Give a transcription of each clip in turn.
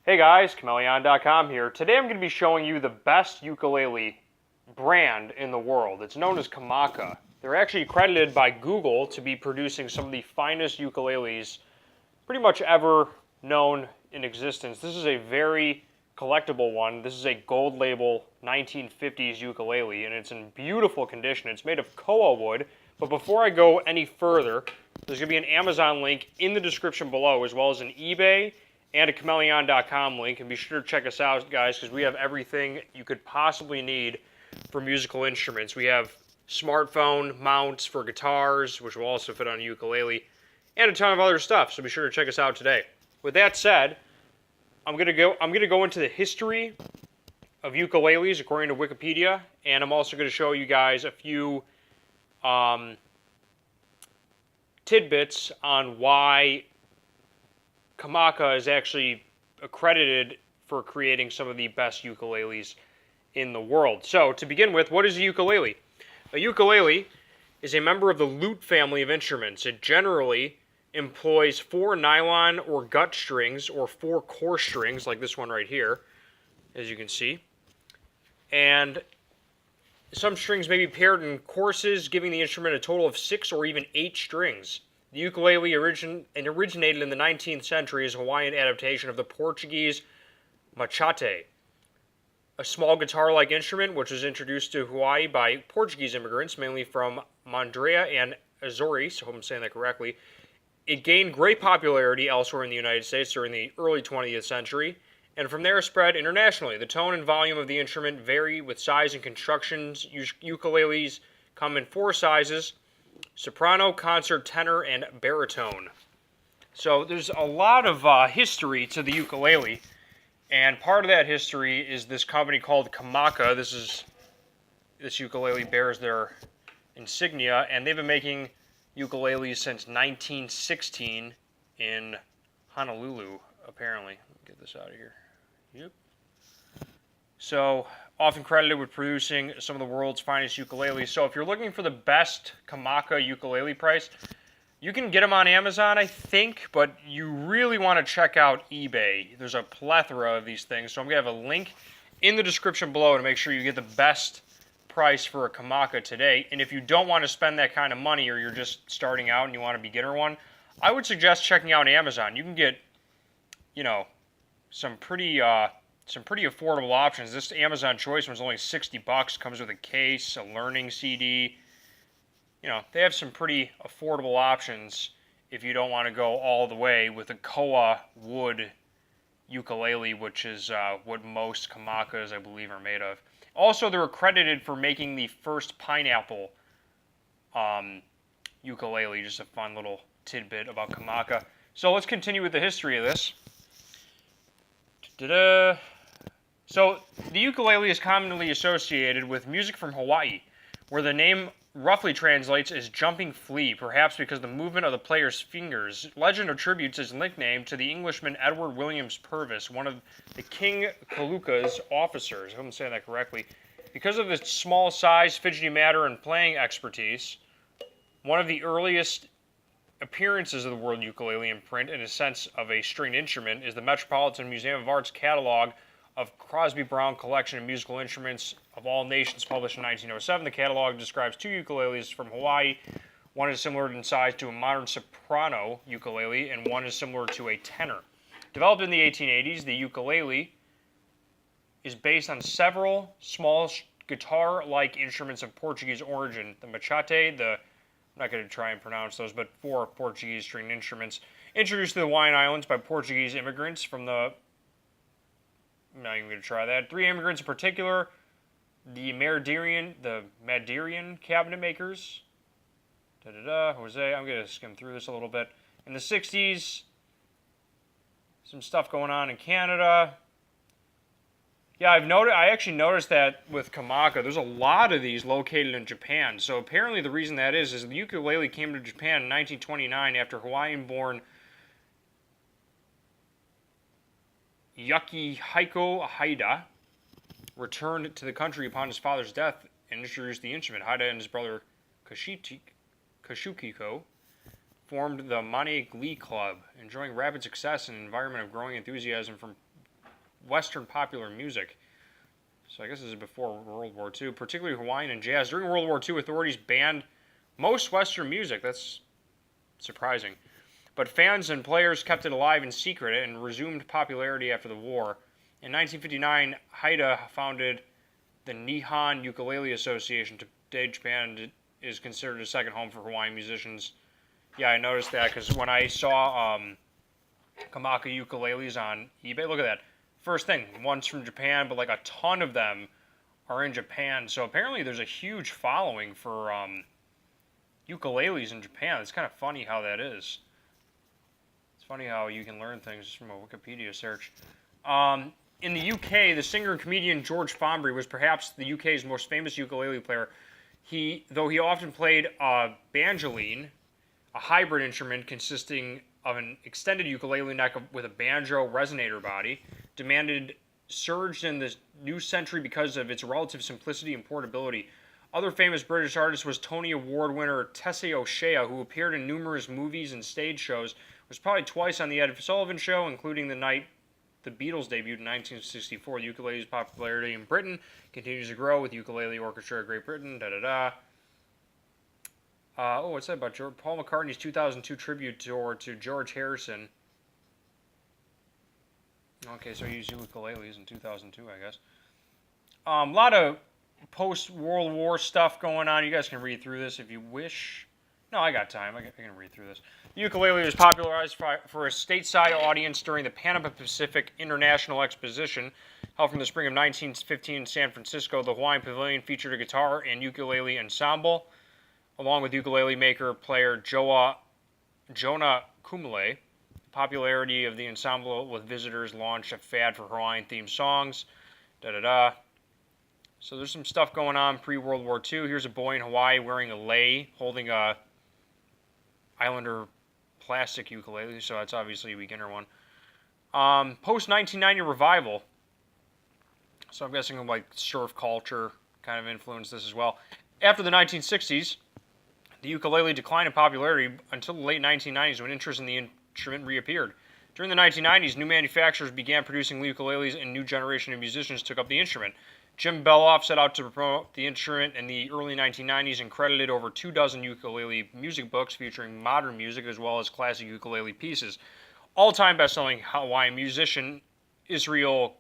Hey guys, Chmelaeon.com here. Today I'm going to be showing you the best ukulele brand in the world. It's known as Kamaka. They're actually credited by Google to be producing some of the finest ukuleles pretty much ever known in existence. This is a very collectible one. This is a gold label 1950s ukulele, and it's in beautiful condition. It's made of koa wood, but before I go any further, there's going to be an Amazon link in the description below, as well as an eBay and a Chmelaeon.com link, and be sure to check us out, guys, because we have everything you could possibly need for musical instruments. We have smartphone mounts for guitars, which will also fit on a ukulele, and a ton of other stuff, so be sure to check us out today. With that said, I'm gonna go into the history of ukuleles according to Wikipedia, and I'm also going to show you guys a few tidbits on why Kamaka is actually accredited for creating some of the best ukuleles in the world. So, to begin with, what is a ukulele? A ukulele is a member of the lute family of instruments. It generally employs 4 nylon or gut strings, or 4 coarse strings, like this one right here, as you can see. And some strings may be paired in courses, giving the instrument a total of 6 or even 8 strings. The ukulele originated in the 19th century as a Hawaiian adaptation of the Portuguese machate, a small guitar-like instrument which was introduced to Hawaii by Portuguese immigrants, mainly from Mandrea and Azores. I hope I'm saying that correctly. It gained great popularity elsewhere in the United States during the early 20th century, and from there spread internationally. The tone and volume of the instrument vary with size and constructions. Ukuleles come in 4 sizes: soprano, concert, tenor, and baritone. So there's a lot of history to the ukulele, and part of that history is this company called Kamaka. This ukulele bears their insignia, and they've been making ukuleles since 1916 in Honolulu, apparently. Let me get this out of here. Yep. So, often credited with producing some of the world's finest ukuleles. So if you're looking for the best Kamaka ukulele price, you can get them on Amazon, I think, but you really want to check out eBay. There's a plethora of these things, so I'm going to have a link in the description below to make sure you get the best price for a Kamaka today. And if you don't want to spend that kind of money, or you're just starting out and you want a beginner one, I would suggest checking out Amazon. You can get, some pretty affordable options. This Amazon Choice one's only $60. Comes with a case, a learning CD. They have some pretty affordable options if you don't want to go all the way with a koa wood ukulele, which is what most Kamakas, I believe, are made of. Also, they're accredited for making the first pineapple ukulele. Just a fun little tidbit about Kamaka. So let's continue with the history of this. So, the ukulele is commonly associated with music from Hawaii, where the name roughly translates as jumping flea, perhaps because of the movement of the player's fingers. Legend attributes his nickname to the Englishman Edward Williams Purvis, one of the King Kaluka's officers. I hope I'm saying that correctly. Because of its small size, fidgety matter, and playing expertise, one of the earliest appearances of the word ukulele in print, in a sense of a stringed instrument, is the Metropolitan Museum of Art's catalog of Crosby Brown collection of musical instruments of all nations, published in 1907. The catalog describes 2 ukuleles from Hawaii. One is similar in size to a modern soprano ukulele, and one is similar to a tenor. Developed in the 1880s, the ukulele is based on several small guitar-like instruments of Portuguese origin. The machate, I'm not going to try and pronounce those, but 4 Portuguese stringed instruments introduced to the Hawaiian Islands by Portuguese immigrants from the... I'm not even going to try that. 3 immigrants in particular: the Madeiran cabinet makers. Jose. I'm going to skim through this a little bit. In the 60s, some stuff going on in Canada. Yeah, I actually noticed that with Kamaka, there's a lot of these located in Japan. So apparently the reason that is the ukulele came to Japan in 1929 after Hawaiian-born Yukihiko Haida returned to the country upon his father's death and introduced the instrument. Haida and his brother Kashukiko formed the Mane Glee Club, enjoying rapid success in an environment of growing enthusiasm from Western popular music. So I guess this is before World War II, particularly Hawaiian and jazz. During World War II, authorities banned most Western music. That's surprising. But fans and players kept it alive in secret and resumed popularity after the war. In 1959, Haida founded the Nihon Ukulele Association. Today, Japan is considered a second home for Hawaiian musicians. Yeah, I noticed that because when I saw Kamaka ukuleles on eBay, look at that. First thing, one's from Japan, but like a ton of them are in Japan. So apparently there's a huge following for ukuleles in Japan. It's kind of funny how that is. It's funny how you can learn things just from a Wikipedia search. In the UK, the singer and comedian George Fombury was perhaps the UK's most famous ukulele player. Though he often played banjoline, a hybrid instrument consisting of an extended ukulele neck with a banjo resonator body, surged in the new century because of its relative simplicity and portability. Other famous British artist was Tony Award winner Tessie O'Shea, who appeared in numerous movies and stage shows, was probably twice on the Ed Sullivan Show, including the night the Beatles debuted in 1964. The ukulele's popularity in Britain continues to grow with Ukulele Orchestra of Great Britain, what's that about Paul McCartney's 2002 tribute tour to George Harrison? Okay, so he used ukuleles in 2002, I guess. A lot of post-World War stuff going on. You guys can read through this if you wish. No, I got time. I can read through this. The ukulele was popularized for a stateside audience during the Panama Pacific International Exposition, held from the spring of 1915 in San Francisco. The Hawaiian Pavilion featured a guitar and ukulele ensemble, along with ukulele maker-player Jonah Chmelaeon. The popularity of the ensemble with visitors launched a fad for Hawaiian-themed songs. So there's some stuff going on pre-World War II. Here's a boy in Hawaii wearing a lei, holding a Islander plastic ukulele, so that's obviously a beginner one. Post-1990 revival. So I'm guessing like surf culture kind of influenced this as well. After the 1960s, the ukulele declined in popularity until the late 1990s when interest in the instrument reappeared. During the 1990s, new manufacturers began producing ukuleles and a new generation of musicians took up the instrument. Jim Beloff set out to promote the instrument in the early 1990s and credited over 24 ukulele music books featuring modern music as well as classic ukulele pieces. All-time best-selling Hawaiian musician Israel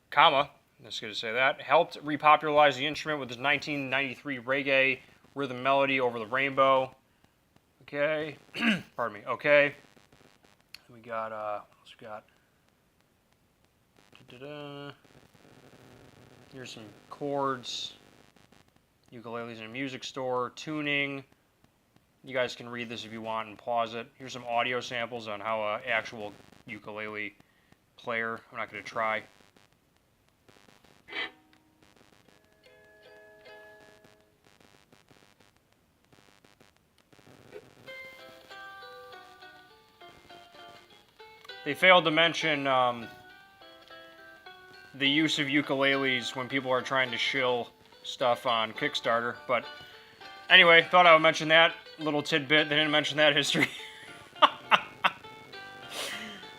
Kama, that's good to say that, helped repopularize the instrument with his 1993 reggae rhythm melody Over the Rainbow. Okay, pardon me. Okay, we got here's some chords, ukuleles in a music store, tuning. You guys can read this if you want and pause it. Here's some audio samples on how an actual ukulele player. I'm not going to try. They failed to mention the use of ukuleles when people are trying to shill stuff on Kickstarter. But anyway, thought I would mention that little tidbit. They didn't mention that history.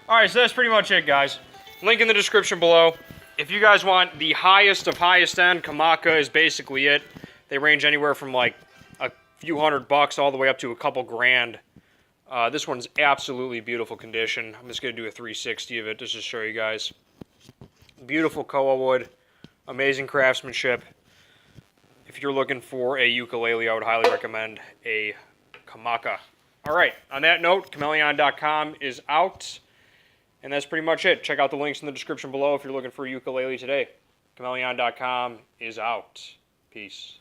Alright, so that's pretty much it, guys. Link in the description below. If you guys want the highest of highest end, Kamaka is basically it. They range anywhere from like a few $100 all the way up to a couple grand. This one's absolutely beautiful condition. I'm just going to do a 360 of it just to show you guys. Beautiful koa wood, amazing craftsmanship. If you're looking for a ukulele, I would highly recommend a Kamaka. Alright, on that note, Chmelaeon.com is out. And that's pretty much it. Check out the links in the description below if you're looking for a ukulele today. Chmelaeon.com is out. Peace.